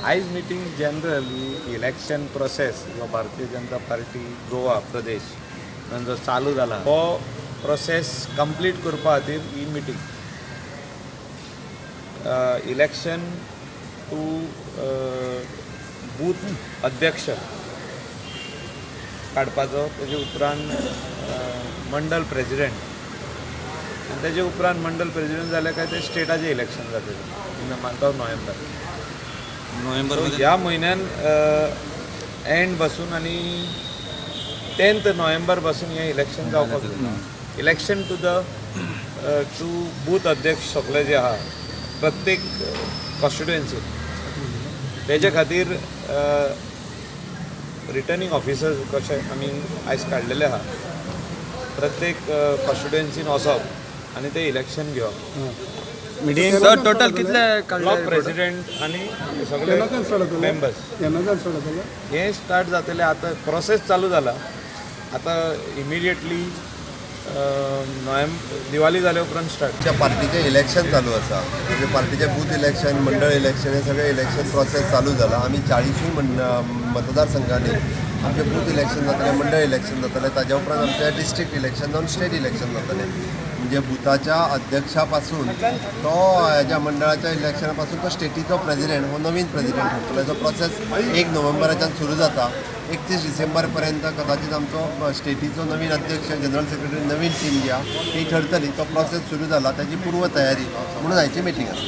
आयज meeting generally election process जो Bharatiya Janata party Goa प्रदेश जो चालू जाला तो प्रोसेस कंप्लीट करपा खातीर ही मिटींग. इलेक्शन टू बूथ अध्यक्ष काडपाचो, तेजे उपरांत मंडल प्रेसिडेंट, आनी तेजे उपरांत मंडल प्रेसिडेंट जाले काय ते स्टेटाचें इलेक्शन जातलें in the month of November. ह्या म्हयन्यान एंड पासून आनी 10th नोव्हेंबर पासून हें इलेक्शन जावपाक जाता. इलेक्शन टू बूथ अध्यक्ष सगळे जे आहा प्रत्येक कॉन्स्टिट्युएन्सीन तेजे खातीर रिटर्निंग ऑफिसर्स कशे आमी आयज काडलेले आहा. प्रत्येक कॉन्स्टिट्युएन्सीन वचप आनी ते इलेक्शन घेवप. मिटींग टोटल कितले ब्लॉक प्रेसिडेंट आनी सगळे मेंबर्स हे स्टार्ट जातले. आतां प्रोसेस चालू जाला. आतां इमिडिएटली दिवाळी जाल्या उपरांत स्टार्ट. पार्टीचे इलेक्शन चालू आसा. म्हणजे पार्टीचे बूथ इलेक्शन, मंडळ इलेक्शन हे सगळे इलेक्शन प्रोसेस चालू जाला. आमी 40 मतदारसंघांनी आमचे बूथ इलेक्शन जातले, मंडळ इलेक्शन जातले. ताज्या उपरांत आमचे डिस्ट्रिक्ट इलेक्शन जावन स्टेट इलेक्शन जातले. म्हणजे बुथाच्या अध्यक्षापासून तो ह्याच्या मंडळाच्या इलेक्शना पासून तो स्टेटीचो प्रेसिडेंट हो नवीन प्रेसिडेंट थारतलो. जो प्रोसेस 1 नोव्हेंबराच्यान सुरू जाता. 31 डिसेंबर पर्यंत कदाचित आमचो स्टेटीचो नवीन अध्यक्ष, जनरल सेक्रेटरी, नवीन टीम जी आहा ती ठरतली. तो प्रोसेस सुरू जाला, त्याची पूर्व तयारी म्हणून आयची मिटींग आसा.